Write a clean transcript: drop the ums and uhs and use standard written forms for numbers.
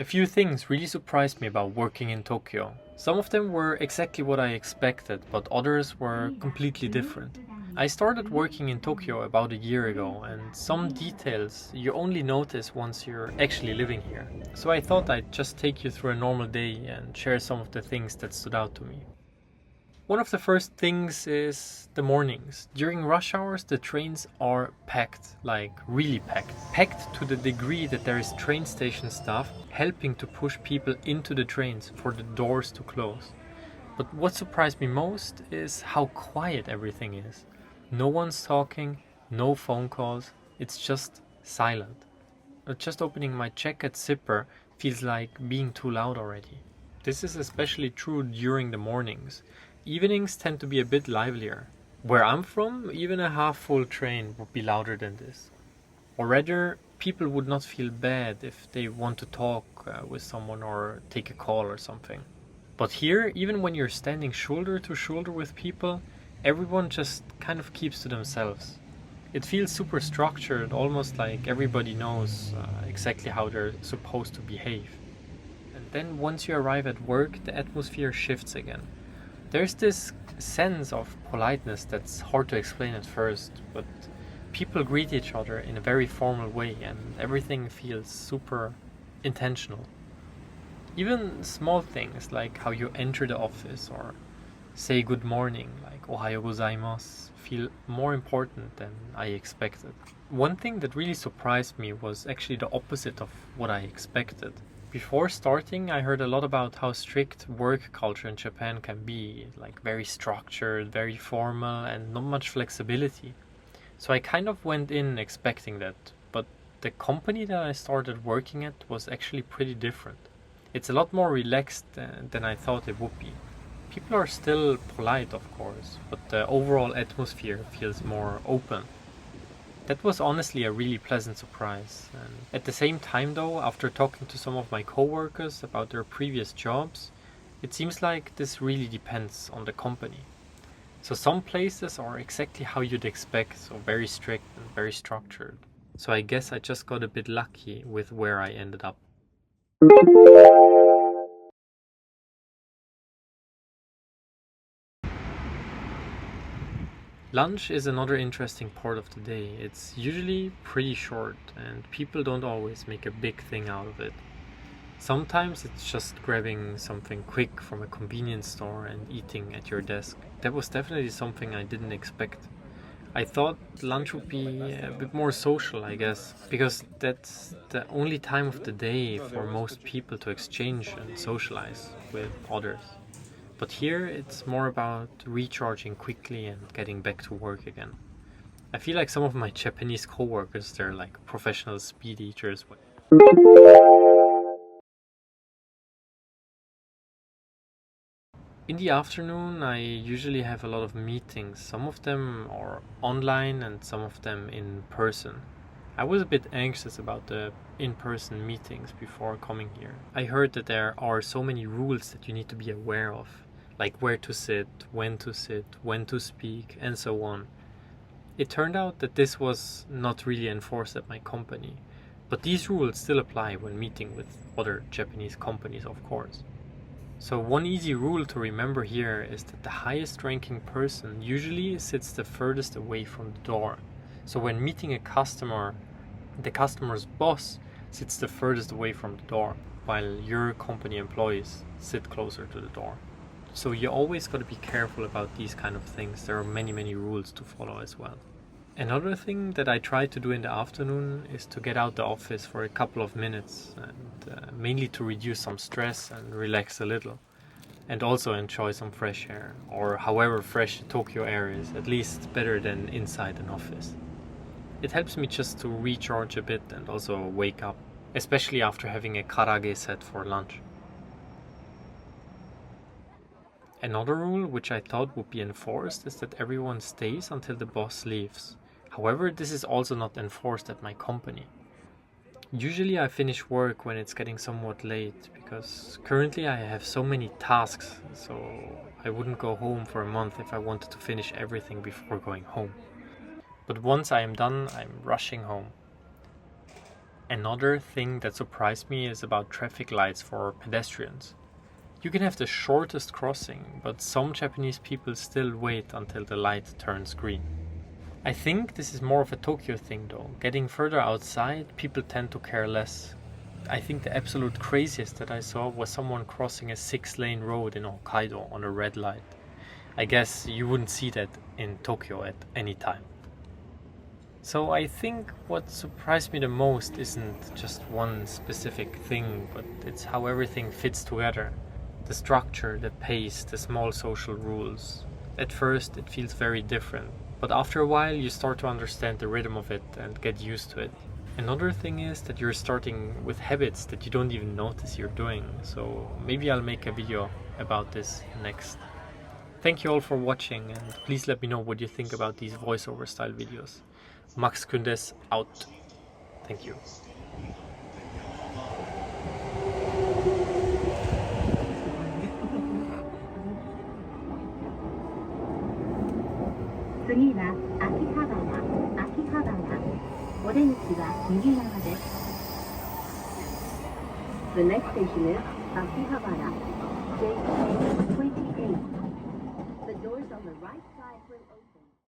A few things really surprised me about working in Tokyo. Some of them were exactly what I expected, but others were completely different. I started working in Tokyo about a year ago, and some details you only notice once you're actually living here. So I thought I'd just take you through a normal day and share some of the things that stood out to me. One of the first things is the mornings. During rush hours, the trains are packed, like really packed. Packed to the degree that there is train station staff helping to push people into the trains for the doors to close. But what surprised me most is how quiet everything is. No one's talking, no phone calls, it's just silent. Just opening my jacket zipper feels like being too loud already. This is especially true during the mornings. Evenings tend to be a bit livelier. Where I'm from, even a half-full train would be louder than this. Or rather, people would not feel bad if they want to talk with someone or take a call or something. But here, even when you're standing shoulder to shoulder with people, everyone just kind of keeps to themselves. It feels super structured, almost like everybody knows exactly how they're supposed to behave. And then once you arrive at work, the atmosphere shifts again. There's this sense of politeness that's hard to explain at first, but people greet each other in a very formal way and everything feels super intentional. Even small things like how you enter the office or say good morning, like ohayo gozaimasu, feel more important than I expected. One thing that really surprised me was actually the opposite of what I expected. Before starting, I heard a lot about how strict work culture in Japan can be, like very structured, very formal, and not much flexibility. So I kind of went in expecting that, but the company that I started working at was actually pretty different. It's a lot more relaxed than I thought it would be. People are still polite, of course, but the overall atmosphere feels more open. That was honestly a really pleasant surprise. And at the same time though, after talking to some of my coworkers about their previous jobs, it seems like this really depends on the company. So some places are exactly how you'd expect, so very strict and very structured. So I guess I just got a bit lucky with where I ended up. Lunch is another interesting part of the day. It's usually pretty short and people don't always make a big thing out of it. Sometimes it's just grabbing something quick from a convenience store and eating at your desk. That was definitely something I didn't expect. I thought lunch would be a bit more social, I guess, because that's the only time of the day for most people to exchange and socialize with others. But here it's more about recharging quickly and getting back to work again. I feel like some of my Japanese coworkers, they're like professional speed eaters. In the afternoon, I usually have a lot of meetings. Some of them are online and some of them in person. I was a bit anxious about the in-person meetings before coming here. I heard that there are so many rules that you need to be aware of, like where to sit, when to speak, and so on. It turned out that this was not really enforced at my company, but these rules still apply when meeting with other Japanese companies, of course. So one easy rule to remember here is that the highest ranking person usually sits the furthest away from the door. So when meeting a customer, the customer's boss sits the furthest away from the door, while your company employees sit closer to the door. So you always got to be careful about these kind of things. There are many rules to follow as well. Another thing that I try to do in the afternoon is to get out the office for a couple of minutes, and mainly to reduce some stress and relax a little, and also enjoy some fresh air, or however fresh the Tokyo air is, at least better than inside an office. It helps me just to recharge a bit and also wake up, especially after having a karage set for lunch. Another rule which I thought would be enforced is that everyone stays until the boss leaves. However, this is also not enforced at my company. Usually I finish work when it's getting somewhat late, because currently I have so many tasks, so I wouldn't go home for a month if I wanted to finish everything before going home. But once I am done, I'm rushing home. Another thing that surprised me is about traffic lights for pedestrians. You can have the shortest crossing, but some Japanese people still wait until the light turns green. I think this is more of a Tokyo thing though. Getting further outside, people tend to care less. I think the absolute craziest that I saw was someone crossing a 6-lane road in Hokkaido on a red light. I guess you wouldn't see that in Tokyo at any time. So I think what surprised me the most isn't just one specific thing, but it's how everything fits together. The structure, the pace, the small social rules. At first it feels very different, but after a while you start to understand the rhythm of it and get used to it. Another thing is that you're starting with habits that you don't even notice you're doing, so maybe I'll make a video about this next. Thank you all for watching, and please let me know what you think about these voiceover style videos. Max Kundes out. Thank you. 次は秋葉原。お出口は右側です。The next station is 秋葉原 J28. The doors on the right side will open.